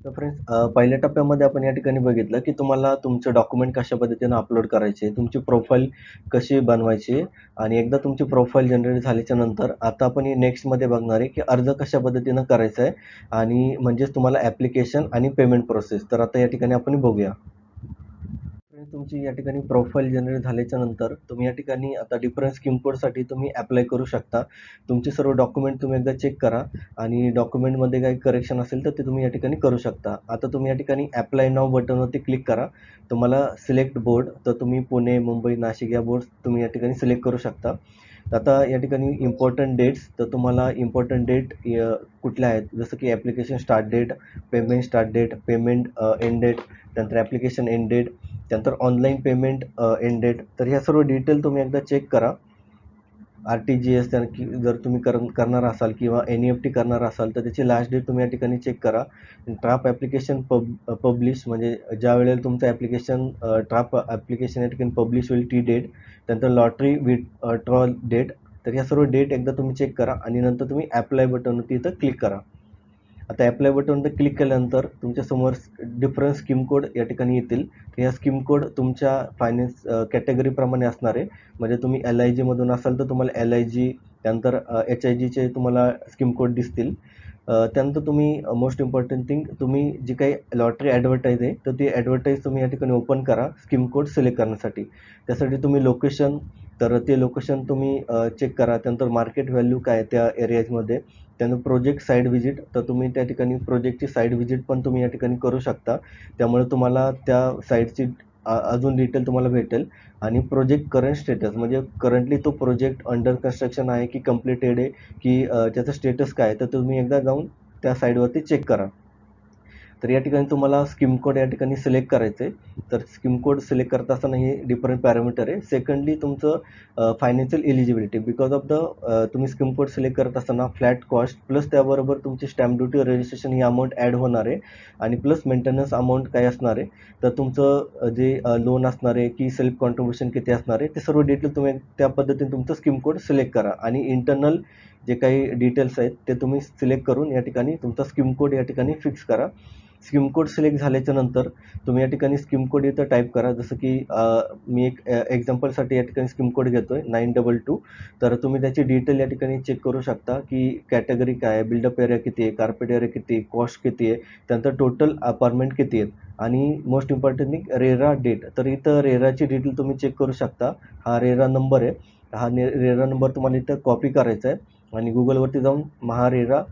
तर फ्रेंड्स पहिल्या टप्प्यामध्ये आपण या ठिकाणी बघितलं, की तुम्हाला तुमचे डॉक्युमेंट कशा पद्धतीने अपलोड करायचे, तुमची प्रोफाईल कशी बनवायची आणि एकदा तुमची प्रोफाईल जनरेट झाल्याच्या नंतर आता आपण नेक्स्टमध्ये बघणार आहे, की अर्ज कशा पद्धतीनं करायचा आहे आणि म्हणजेच तुम्हाला ॲप्लिकेशन आणि पेमेंट प्रोसेस. तर आता या ठिकाणी आपण बघूया. तुमची या ठिकाणी प्रोफाईल जनरेट झाल्याच्या नंतर तुम्ही या ठिकाणी आता डिफरन्स स्कीम कोडसाठी तुम्ही अप्लाय करू शकता. तुमचे सर्व डॉक्युमेंट तुम्ही एकदा चेक करा आणि डॉक्युमेंटमध्ये काही करेक्शन असेल तर ते तुम्ही या ठिकाणी करू शकता. आता तुम्ही या ठिकाणी अप्लाय नाऊ बटनवरती क्लिक करा. तुम्हाला सिलेक्ट बोर्ड तर तुम्ही पुणे, मुंबई, नाशिक या बोर्ड तुम्ही या ठिकाणी सिलेक्ट करू शकता. आता या ठिकाणी इम्पॉर्टंट डेट्स तर तुम्हाला इम्पॉर्टंट डेट कुठल्या आहेत जसं की application start date, payment start date, payment end date, त्यानंतर ॲप्लिकेशन एंड डेट, त्यानंतर ऑनलाईन पेमेंट एंड डेट. तर ह्या सर्व डिटेल तुम्ही एकदा चेक करा. आर-टी-जी-एस जर तुम्ही करणार असाल किंवा एन-ई-एफ-टी करणार असाल तर त्याची लास्ट डेट तुम्ही या ठिकाणी चेक करा. ड्राफ्ट ॲप्लिकेशन पब्लिश म्हणजे ज्या वेळेला तुमचं ॲप्लिकेशन ड्राफ्ट ॲप्लिकेशन या ठिकाणी पब्लिश होईल ती डेट. त्यानंतर लॉटरी विथड्रॉल डेट. तर ह्या सर्व डेट एकदा तुम्ही चेक करा आणि नंतर तुम्ही अप्लाय बटनवरती इथं क्लिक करा. आता अप्लाय बटनवर क्लिक केल्यानंतर तुमच्यासमोर डिफरंट स्कीम कोड या ठिकाणी येतील. तर ह्या स्कीम कोड तुमच्या फायनान्स कॅटेगरीप्रमाणे असणार आहे. म्हणजे तुम्ही LIGमधून असाल तर तुम्हाला LIG, त्यानंतर HIGचे तुम्हाला स्कीम कोड दिसतील. त्यानंतर तुम्ही मोस्ट इम्पॉर्टंट थिंग तुम्ही जी काही लॉटरी ॲडव्हर्टाईज आहे तर ती ॲडव्हर्टाईज तुम्ही या ठिकाणी ओपन करा स्कीम कोड सिलेक्ट करण्यासाठी. त्यासाठी तुम्ही लोकेशन तर ते लोकेशन तुम्ही चेक करा. त्यानंतर मार्केट व्हॅल्यू काय आहे त्या एरियाजमध्ये. त्यानंतर प्रोजेक्ट साईट व्हिजिट तर तुम्ही त्या ठिकाणी प्रोजेक्टची साईट व्हिजिट पण तुम्ही या ठिकाणी करू शकता. त्यामुळे तुम्हाला त्या साईटची अजून डिटेल तुम्हाला भेटेल. आणि प्रोजेक्ट करंट स्टेटस म्हणजे करंटली तो प्रोजेक्ट अंडर कन्स्ट्रक्शन आहे की कंप्लीटेड आहे की त्याचं स्टेटस काय आहे तर तुम्ही एकदा जाऊन त्या साईटवरती चेक करा. तर या ठिकाणी तुम्हाला स्कीम कोड या ठिकाणी सिलेक्ट करायचं आहे. तर स्कीम कोड सिलेक्ट करत असताना हे डिफरंट पॅरामीटर आहे. सेकंडली तुमचं financial eligibility because of the तुम्ही स्कीम कोड सिलेक्ट करत असताना फ्लॅट कॉस्ट प्लस त्याबरोबर तुमची स्टॅम्प ड्युटी रजिस्ट्रेशन ही अमाऊंट ॲड होणार आहे आणि प्लस मेंटेनन्स अमाऊंट काय असणार आहे. तर तुमचं जे लोन असणार आहे की सेल्फ कॉन्ट्रिब्युशन किती असणार आहे ते सर्व डिटेल तुम्ही त्या पद्धतीने तुमचं स्कीम कोड सिलेक्ट करा आणि इंटरनल जे काही डिटेल्स आहेत ते तुम्ही सिलेक्ट करून या ठिकाणी तुमचा स्कीम कोड या ठिकाणी फिक्स करा. स्कीम कोड सिलेक्ट झाल्याच्या नंतर तुम्ही या ठिकाणी स्कीम कोड इथं टाईप करा. जसं की मी एक एक्झाम्पलसाठी या ठिकाणी स्कीम कोड घेतोय 922. तर तुम्ही त्याची डिटेल या ठिकाणी चेक करू शकता की कॅटेगरी काय आहे, बिल्डअप एरिया किती आहे, कार्पेट एरिया किती आहे, कॉस्ट किती आहे, त्यानंतर टोटल अपार्टमेंट किती आहेत आणि मोस्ट इम्पॉर्टंटली रेरा डेट. तर इथं रेराची डिटेल तुम्ही चेक करू शकता. हा रेरा नंबर आहे. हा रेरा नंबर तुम्हाला इथं कॉपी करायचा आहे आणि गुगलवरती जाऊन महारेरा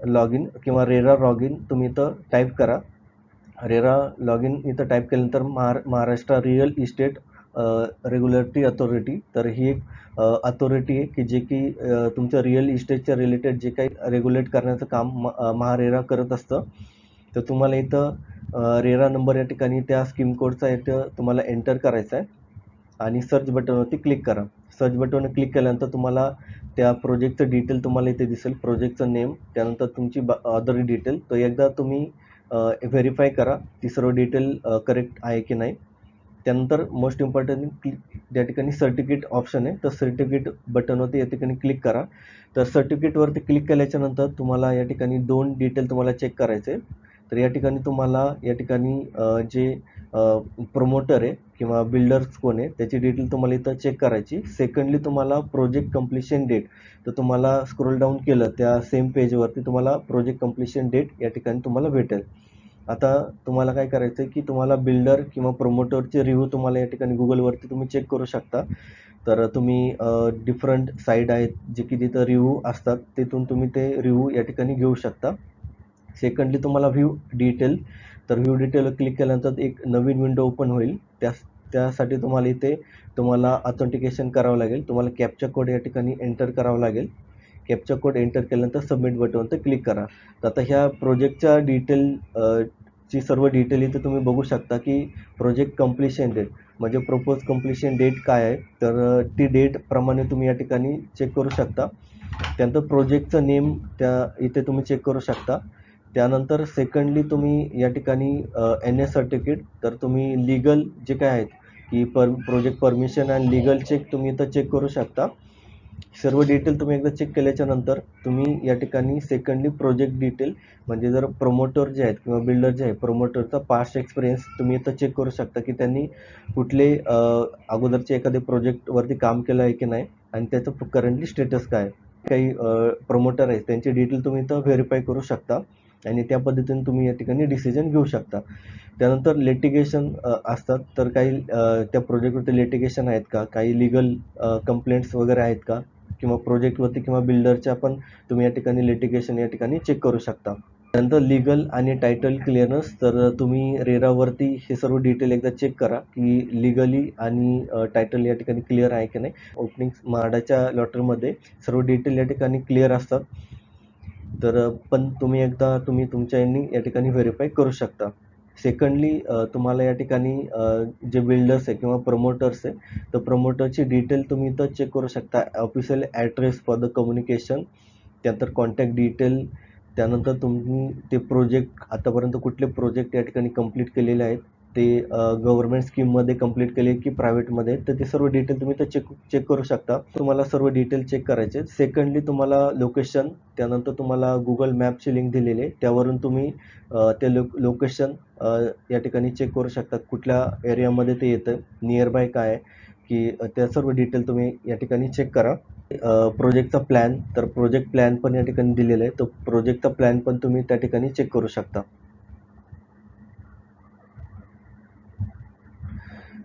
लॉग इन किंवा रेरा लॉग इन तुम्ही इथं टाईप करा. रेरा लॉग इन इथं टाईप केल्यानंतर Maharashtra real estate regulatory authority. तर ही एक अथॉरिटी आहे की जे की तुमच्या रिअल इस्टेटच्या रिलेटेड जे काही रेग्युलेट करण्याचं काम महारेरा करत असतं. तर तुम्हाला इथं रेरा नंबर या ठिकाणी त्या स्कीम कोडचा इथं तुम्हाला एंटर करायचा आहे आणि सर्च बटनवरती क्लिक करा. सर्च बटनवर क्लिक केल्यानंतर तुम्हाला त्या प्रोजेक्टचं डिटेल तुम्हाला इथे दिसेल. प्रोजेक्टचं नेम, त्यानंतर तुमची अदर डिटेल. तर एकदा तुम्ही व्हेरीफाय करा ती सर्व डिटेल करेक्ट आहे की नाही. त्यानंतर मोस्ट इम्पॉर्टंट त्या ठिकाणी सर्टिफिकेट ऑप्शन आहे. तर सर्टिफिकेट बटनवरती या ठिकाणी क्लिक करा. तर सर्टिफिकेटवरती क्लिक केल्याच्यानंतर तुम्हाला या ठिकाणी 2 डिटेल तुम्हाला चेक करायचे. तर या ठिकाणी तुम्हाला या ठिकाणी जे प्रोमोटर आहे किंवा बिल्डर्स कोण आहे त्याची डिटेल तुम्हाला इथं चेक करायची. सेकंडली तुम्हाला प्रोजेक्ट कंप्लीशन डेट. तर तुम्हाला स्क्रोल डाऊन केलं त्या सेम पेजवरती तुम्हाला प्रोजेक्ट कंप्लीशन डेट या ठिकाणी तुम्हाला भेटेल. आता तुम्हाला काय करायचं आहे की तुम्हाला बिल्डर किंवा प्रोमोटरचे रिव्ह्यू तुम्हाला या ठिकाणी गुगलवरती तुम्ही चेक करू शकता. तर तुम्ही डिफरंट साईट आहेत जे की तिथं रिव्ह्यू असतात तिथून तुम्ही ते रिव्ह्यू या ठिकाणी घेऊ शकता. सेकंडली तुम्हाला व्ह्यू डिटेल. तर व्ह्यू डिटेलवर क्लिक केल्यानंतर एक नवीन विंडो ओपन होईल. त्यासाठी तुम्हाला इथे तुम्हाला ऑथेंटिकेशन करावं लागेल. तुम्हाला कॅप्चा कोड या ठिकाणी एंटर करावा लागेल. कॅप्चा कोड एंटर केल्यानंतर सबमिट बटनवर क्लिक करा. तर आता ह्या प्रोजेक्टच्या डिटेल ची सर्व डिटेल इथे तुम्ही बघू शकता की प्रोजेक्ट कंप्लीशन डेट म्हणजे प्रपोज कंप्लीशन डेट काय आहे. तर ती डेट प्रमाणे तुम्ही या ठिकाणी चेक करू शकता. त्यानंतर प्रोजेक्टचं नेम इथे तुम्ही चेक करू शकता. त्यानंतर सेकंडली तुम्ही या ठिकाणी NA सर्टिफिकेट. तर तुम्ही लीगल जे काय आहेत की प्रोजेक्ट परमिशन आणि लीगल चेक तुम्ही इथं चेक करू शकता. सर्व डिटेल तुम्ही एकदा चेक केल्याच्या नंतर तुम्ही या ठिकाणी सेकंडली प्रोजेक्ट डिटेल म्हणजे जर प्रमोटर जे आहेत किंवा बिल्डर जे आहे प्रमोटरचा पास्ट एक्सपिरियन्स तुम्ही इथं चेक करू शकता की त्यांनी कुठले अगोदरचे एखादे प्रोजेक्टवरती काम केलं आहे की नाही आणि त्याचं करंटली स्टेटस काय आहे. काही प्रमोटर आहेत त्यांचे डिटेल तुम्ही इथं व्हेरीफाय करू शकता आणि त्या पद्धतीने तुम्ही या ठिकाणी डिसिजन घेऊ शकता. त्यानंतर लिटिगेशन असतात, तर काही त्या प्रोजेक्टवरती लिटिगेशन आहेत का, काही लिगल कंप्लेंट्स वगैरे आहेत का, किंवा प्रोजेक्टवरती किंवा बिल्डरच्या पण तुम्ही या ठिकाणी लिटिगेशन या ठिकाणी चेक करू शकता. त्यानंतर लीगल आणि टायटल क्लिअरन्स, तर तुम्ही रेरावरती हे सर्व डिटेल एकदा चेक करा की लीगली आणि टायटल या ठिकाणी क्लिअर आहे की नाही. ओपनिंग म्हाडाच्या लॉटरीमध्ये सर्व डिटेल या ठिकाणी क्लिअर असतात, तर पण तुम्ही एकदा तुम्ही तुमच्या यांनी या ठिकाणी व्हेरीफाय करू शकता. सेकंडली तुम्हाला या ठिकाणी जे बिल्डर्स आहे किंवा प्रमोटर्स आहे, तर प्रमोटरची डिटेल तुम्ही इथं चेक करू शकता. Official address for the communication, त्यानंतर कॉन्टॅक्ट डिटेल, त्यानंतर तुम्ही ते प्रोजेक्ट आतापर्यंत कुठले प्रोजेक्ट या ठिकाणी कंप्लीट केलेले आहेत, ते गव्हर्नमेंट स्कीममध्ये कंप्लीट केले की प्रायव्हेटमध्ये, तर ते सर्व डिटेल तुम्ही तर चेक करू शकता. तुम्हाला सर्व डिटेल चेक करायचे. सेकंडली तुम्हाला लोकेशन, त्यानंतर तुम्हाला गुगल मॅपची लिंक दिलेली आहे, त्यावरून तुम्ही ते लोकेशन या ठिकाणी चेक करू शकता कुठल्या एरियामध्ये ते येतं, नियर बाय काय आहे, की त्या सर्व डिटेल तुम्ही या ठिकाणी चेक करा. प्रोजेक्टचा प्लॅन, तर प्रोजेक्ट प्लॅन पण या ठिकाणी दिलेला आहे, तो प्रोजेक्टचा प्लॅन पण तुम्ही त्या ठिकाणी चेक करू शकता.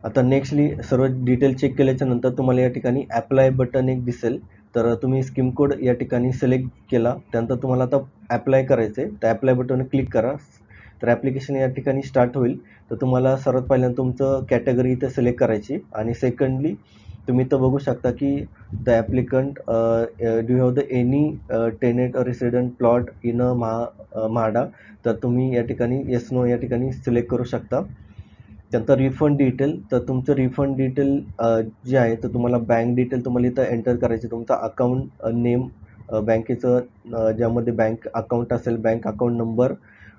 आता नेक्स्टली सर्व डिटेल चेक केल्याच्या नंतर तुम्हाला या ठिकाणी अप्लाय बटन एक दिसेल, तर तुम्ही स्कीम कोड या ठिकाणी सिलेक्ट केला, त्यानंतर तुम्हाला आता अप्लाय करायचं आहे, तर अप्लाय बटन क्लिक करा. तर ॲप्लिकेशन या ठिकाणी स्टार्ट होईल. तर तुम्हाला सर्वात पहिल्यांदा तुमचं कॅटेगरी इथे सिलेक्ट करायची आणि सेकंडली तुम्ही इथं बघू शकता की the applicant do have the any tenant resident plot in MHADA, तर तुम्ही या ठिकाणी येस नो या ठिकाणी सिलेक्ट करू शकता. त्यानंतर रिफंड डिटेल, तर तुमचं रिफंड डिटेल जे आहे, तर तुम्हाला बँक डिटेल तुम्हाला इथं एंटर करायचे. तुमचा अकाउंट नेम, बँकेचं ज्यामध्ये बँक अकाउंट असेल, bank account number,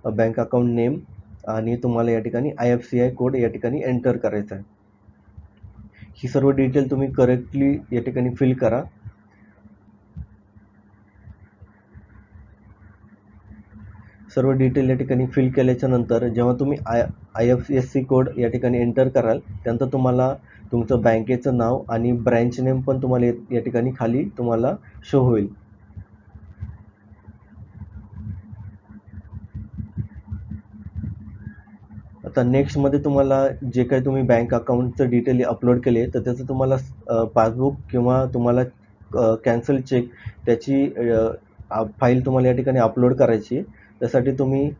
bank account name आणि तुम्हाला या ठिकाणी IFCI कोड या ठिकाणी एंटर करायचा आहे. ही सर्व डिटेल तुम्ही करेक्टली या ठिकाणी फिल करा. सर्व डिटेल या ठिकाणी फिल केल्याच्या नंतर जेव्हा तुम्ही IFSC कोड या ठिकाणी एंटर कराल, त्यानंतर तुम्हाला तुमचं बँकेचं नाव आणि ब्रँच नेम पण तुम्हाला या ठिकाणी खाली तुम्हाला शो होईल. आता नेक्स्टमध्ये तुम्हाला जे काही तुम्ही बँक अकाउंटचं डिटेल अपलोड केले, तर त्याचं तुम्हाला पासबुक किंवा तुम्हाला कॅन्सल चेक त्याची फाईल तुम्हाला या ठिकाणी अपलोड करायची आहे. त्यासाठी तुम्ही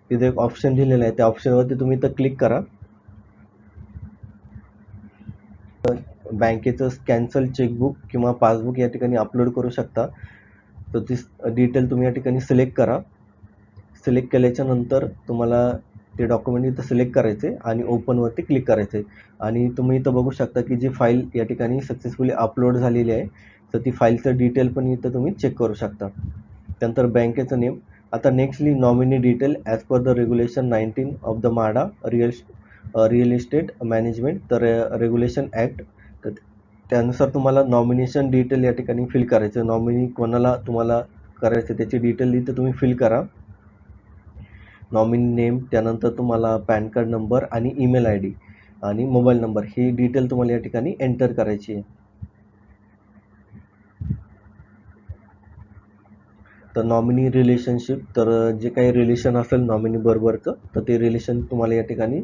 तिथे एक ऑप्शन दिलेलं आहे, त्या ऑप्शनवरती तुम्ही इथं क्लिक करा. बँकेचं कॅन्सल चेकबुक किंवा पासबुक या ठिकाणी अपलोड करू शकता. तर ती डिटेल तुम्ही या ठिकाणी सिलेक्ट करा. सिलेक्ट केल्याच्या नंतर तुम्हाला ते डॉक्युमेंट इथं सिलेक्ट करायचे आणि ओपनवरती क्लिक करायचे आणि तुम्ही इथं बघू शकता की जी फाईल या ठिकाणी सक्सेसफुली अपलोड झालेली आहे, तर ती फाईलचं डिटेल पण इथं तुम्ही चेक करू शकता. त्यानंतर बँकेचं नेम. आता nextly nominee detail as per the regulation 19 of the MHADA real estate management, तर रेग्युलेशन ॲक्ट, तर त्यानुसार तुम्हाला नॉमिनेशन डिटेल या ठिकाणी फिल करायचं. नॉमिनी कोणाला तुम्हाला करायचं त्याची डिटेल इथं तुम्ही फिल करा. नॉमिनी नेम, त्यानंतर तुम्हाला पॅन कार्ड नंबर आणि ईमेल ID आणि मोबाईल नंबर ही डिटेल तुम्हाला या ठिकाणी एंटर करायची आहे. तर नॉमिनी रिलेशनशिप, तर जे काही रिलेशन असेल नॉमिनी बरोबरचं, तर ते रिलेशन तुम्हाला या ठिकाणी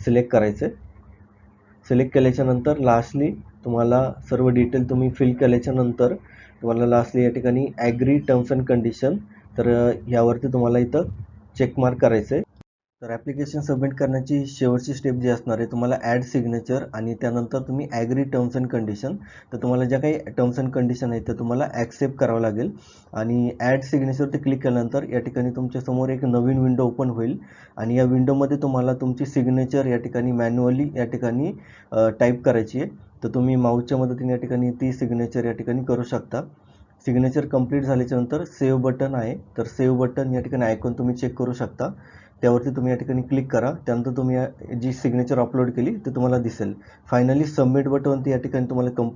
सिलेक्ट करायचं आहे. सिलेक्ट केल्याच्या नंतर लास्टली तुम्हाला सर्व डिटेल तुम्ही फिल केल्याच्या नंतर तुम्हाला लास्टली या ठिकाणी ॲग्री टर्म्स अँड कंडिशन, तर यावरती तुम्हाला इथं चेक मार्क करायचं आहे. तर ॲप्लिकेशन सबमिट करण्याची शेवटची स्टेप जी असणार आहे, तुम्हाला ॲड सिग्नेचर आणि त्यानंतर तुम्ही ॲग्री टर्म्स अँड कंडिशन, तर तुम्हाला ज्या काही टर्म्स अँड कंडिशन आहेत त्या तुम्हाला ॲक्सेप्ट करावं लागेल आणि ॲड सिग्नेचरवरती क्लिक केल्यानंतर या ठिकाणी तुमच्यासमोर एक नवीन विंडो ओपन होईल आणि या विंडोमध्ये तुम्हाला तुमची सिग्नेचर या ठिकाणी मॅन्युअली या ठिकाणी टाईप करायची आहे. तर तुम्ही माऊसच्या मदतीने या ठिकाणी ती सिग्नेचर या ठिकाणी करू शकता. सिग्नेचर कंप्लीट झाल्याच्या नंतर सेव्ह बटन आहे, तर सेव्ह बटन या ठिकाणी आयकॉन तुम्ही चेक करू शकता. त्यावरती तुम्ही या ठिकाणी क्लिक करा. त्यानंतर तुम्ही जी सिग्नेचर अपलोड केली ते तुम्हाला दिसेल. फायनली सबमिट बटनवरती या ठिकाणी तुम्हाला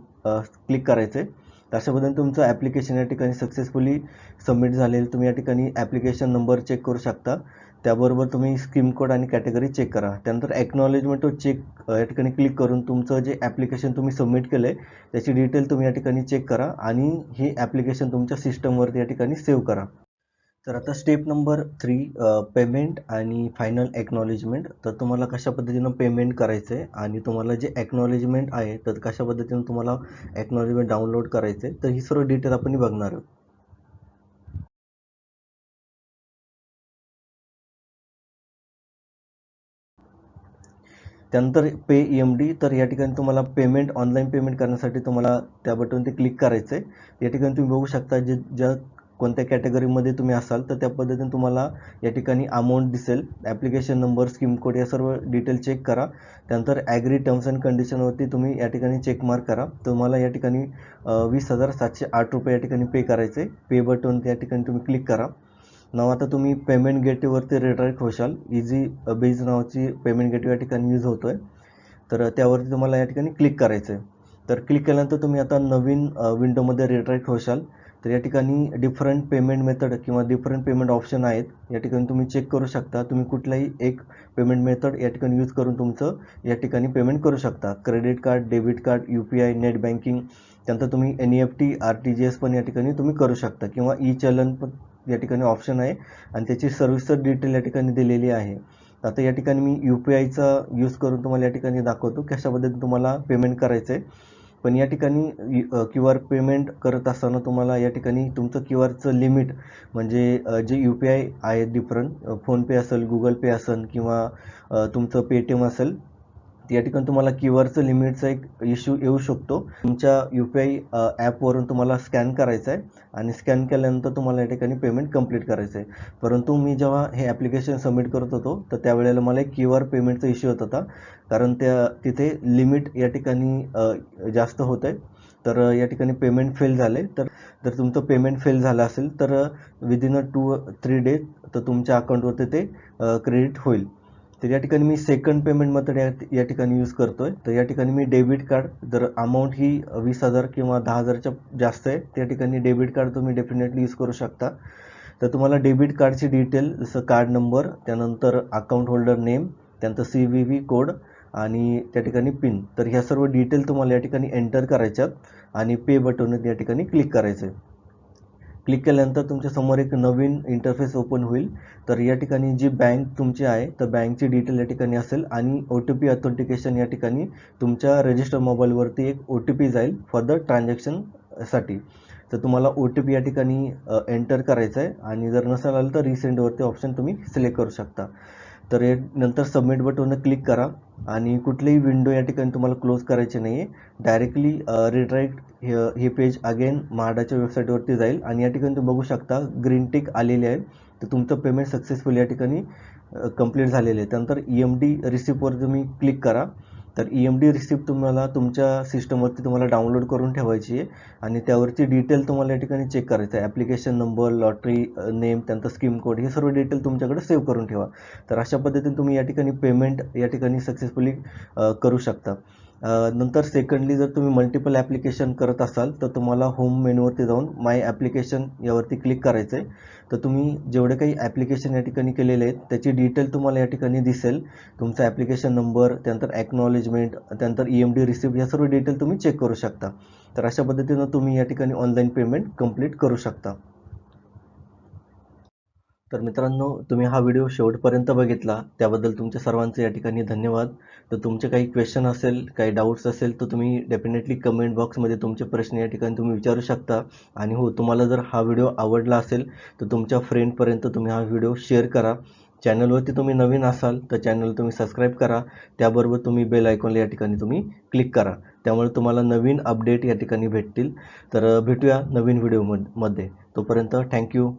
क्लिक करायचं आहे तर अशा पद्धतीने तुमचं ॲप्लिकेशन या ठिकाणी सक्सेसफुली सबमिट झालेलं तुम्ही या ठिकाणी ॲप्लिकेशन नंबर चेक करू शकता. त्याबरोबर तुम्ही स्कीम कोड आणि कॅटेगरी चेक करा. त्यानंतर ॲक्नॉलेजमेंटवर चेक या ठिकाणी क्लिक करून तुमचं जे ॲप्लिकेशन तुम्ही सबमिट केलं आहे त्याची डिटेल तुम्ही या ठिकाणी चेक करा आणि हे ॲप्लिकेशन तुमच्या सिस्टमवरती या ठिकाणी सेव्ह करा. तर आता स्टेप नंबर 3 पेमेंट आणि फायनल ॲक्नॉलेजमेंट. तर तुम्हाला कशा पद्धतीनं पेमेंट करायचं आहे आणि तुम्हाला जे ॲक्नॉलेजमेंट आहे तर कशा पद्धतीनं तुम्हाला ॲक्नॉलेजमेंट डाउनलोड करायचं आहे, तर ही सर्व डिटेल आपण बघणार आहोत. त्यानंतर पे EMD. तर या ठिकाणी तुम्हाला पेमेंट ऑनलाईन पेमेंट करण्यासाठी तुम्हाला त्या बटनवरती क्लिक करायचं आहे. या ठिकाणी तुम्ही बघू शकता ज्या कोणत्या कॅटेगरीमध्ये तुम्ही असाल तर त्या पद्धतीने तुम्हाला या ठिकाणी अमाऊंट दिसेल. ॲप्लिकेशन नंबर, स्कीम कोड या सर्व डिटेल चेक करा. त्यानंतर ॲग्री टर्म्स अँड कंडिशनवरती तुम्ही या ठिकाणी चेक मार्क करा. तुम्हाला या ठिकाणी 20,708 रुपये या ठिकाणी पे करायचे. पे बटन या ठिकाणी तुम्ही क्लिक करा. आता तुम्ही पेमेंट गेटवेवरती रिडायरेक्ट होशाल. इझी बेज नावाची पेमेंट गेटवे या ठिकाणी यूज होतो आहे. तर त्यावरती तुम्हाला या ठिकाणी क्लिक करायचं आहे. तर क्लिक केल्यानंतर तुम्ही आता नवीन विंडोमध्ये रिडायरेक्ट होशाल. तर या ठिकाणी डिफरंट पेमेंट मेथड किंवा डिफरंट पेमेंट ऑप्शन आहेत. या ठिकाणी तुम्ही चेक करू शकता. तुम्ही कुठलाही एक पेमेंट मेथड या ठिकाणी यूज करून तुमचं या ठिकाणी पेमेंट करू शकता. Credit card, debit card, UPI, net banking. त्यानंतर तुम्ही NEFT, RTGS पण या ठिकाणी तुम्ही करू शकता किंवा चलन पण या ठिकाणी ऑप्शन आहे आणि त्याची सर्व्हिसचं डिटेल या ठिकाणी दिलेली आहे. आता या ठिकाणी मी UPIचा यूज करून तुम्हाला या ठिकाणी दाखवतो कशा पद्धतीने तुम्हाला पेमेंट करायचं आहे. पण या ठिकाणी QR पेमेंट करत असताना तुम्हाला या ठिकाणी तुमचं QRचं लिमिट म्हणजे जे UPI आहे डिफरंट फोनपे असेल, गुगल पे असेल किंवा तुमचं पेटीएम असेल, या ठिकाणी तुम्हाला क्यूआरचं लिमिटचा एक इश्यू येऊ शकतो. तुमच्या UPI ॲपवरून तुम्हाला स्कॅन करायचं आहे आणि स्कॅन केल्यानंतर तुम्हाला या ठिकाणी पेमेंट कंप्लीट करायचं आहे. परंतु मी जेव्हा हे ॲप्लिकेशन सबमिट करत होतो तर त्यावेळेला मला एक QR पेमेंटचा इश्यू येत होता, कारण तिथे लिमिट या ठिकाणी जास्त होतं आहे. तर या ठिकाणी पेमेंट फेल झाले. तर जर तुमचं पेमेंट फेल झालं असेल तर विदिन 2-3 डेज तर तुमच्या अकाउंटवरती ते क्रेडिट होईल. तर या ठिकाणी मी सेकंड पेमेंट मेथड या ठिकाणी यूज करतोय. तर या ठिकाणी मी डेबिट कार्ड, जर अमाऊंट ही 20,000 किंवा 10,000च्या जास्त आहे त्या ठिकाणी डेबिट कार्ड तुम्ही डेफिनेटली यूज करू शकता. तर तुम्हाला डेबिट कार्डची डिटेल जसं कार्ड नंबर, त्यानंतर अकाउंट होल्डर नेम, त्यानंतर CVV कोड आणि त्या ठिकाणी पिन. तर ह्या सर्व डिटेल तुम्हाला या ठिकाणी एंटर करायच्यात आणि पे बटनवर या ठिकाणी क्लिक करायचं आहे. क्लिक केल्यानंतर तुमच्यासमोर एक नवीन इंटरफेस ओपन होईल. तर या ठिकाणी जी बँक तुमची आहे तर बँकची डिटेल या ठिकाणी असेल आणि OTP ऑथेंटिकेशन या ठिकाणी तुमच्या रजिस्टर मोबाईलवरती एक OTP जाईल फॉर द ट्रान्झॅक्शनसाठी. तर तुम्हाला OTP या ठिकाणी एंटर करायचं आहे आणि जर नसेल आलं तर रिसेंडवरती ऑप्शन तुम्ही सिलेक्ट करू शकता. तर नंतर सबमिट बटनवर क्लिक करा आणि कुठलीही विंडो या ठिकाणी तुम्हाला क्लोज करायची नाही आहे. डायरेक्टली रिडायरेक्ट हे पेज अगेन म्हाडाच्या वेबसाईटवरती जाईल आणि या ठिकाणी तुम्ही बघू शकता ग्रीन टिक आलेली आहे. तर तुमचं पेमेंट सक्सेसफुल या ठिकाणी कंप्लीट झालेलं आहे. त्यानंतर EMD रिसिप्टवर तुम्ही क्लिक करा. तर EMD रिसिप्ट तुम्हाला तुमच्या सिस्टमवरती तुम्हाला डाउनलोड करून ठेवायची आहे आणि त्यावरची डिटेल तुम्हाला या ठिकाणी चेक करायचं आहे. ॲप्लिकेशन नंबर, लॉटरी नेम, त्यानंतर स्कीम कोड हे सर्व डिटेल तुमच्याकडे सेव्ह करून ठेवा. तर अशा पद्धतीने तुम्ही या ठिकाणी पेमेंट या ठिकाणी सक्सेसफुली करू शकता. नंतर सेकंडली जर तुम्ही मल्टिपल ॲप्लिकेशन करत असाल तर तुम्हाला होम मेनूवरती जाऊन माय ॲप्लिकेशन यावरती क्लिक करायचं आहे. तर तुम्ही जेवढे काही ॲप्लिकेशन या ठिकाणी केलेले आहेत त्याची डिटेल तुम्हाला या ठिकाणी दिसेल. तुमचा ॲप्लिकेशन नंबर, त्यानंतर ॲक्नॉलेजमेंट, त्यानंतर EMD रिसिप्ट या सर्व डिटेल तुम्ही चेक करू शकता. तर अशा पद्धतीनं तुम्ही या ठिकाणी ऑनलाईन पेमेंट कंप्लीट करू शकता. तर मित्रांनो, तुम्ही हा व्हिडिओ शेवटपर्यंत बघितला त्याबद्दल तुमच्या सर्वांचे या ठिकाणी धन्यवाद. तर तुमचे काही क्वेश्चन असेल, काही डाऊट्स असेल तर तुम्ही डेफिनेटली कमेंट बॉक्समध्ये तुमचे प्रश्न या ठिकाणी तुम्ही विचारू शकता. आणि हो, तुम्हाला जर हा व्हिडिओ आवडला असेल तर तुमच्या फ्रेंडपर्यंत तुम्ही हा व्हिडिओ शेअर करा. चॅनलवरती तुम्ही नवीन असाल तर चॅनल तुम्ही सबस्क्राईब करा. त्याबरोबर तुम्ही बेल आयकॉनला या ठिकाणी तुम्ही क्लिक करा. त्यामुळे तुम्हाला नवीन अपडेट या ठिकाणी भेटतील. तर भेटूया नवीन व्हिडिओमध्ये. तोपर्यंत थँक्यू.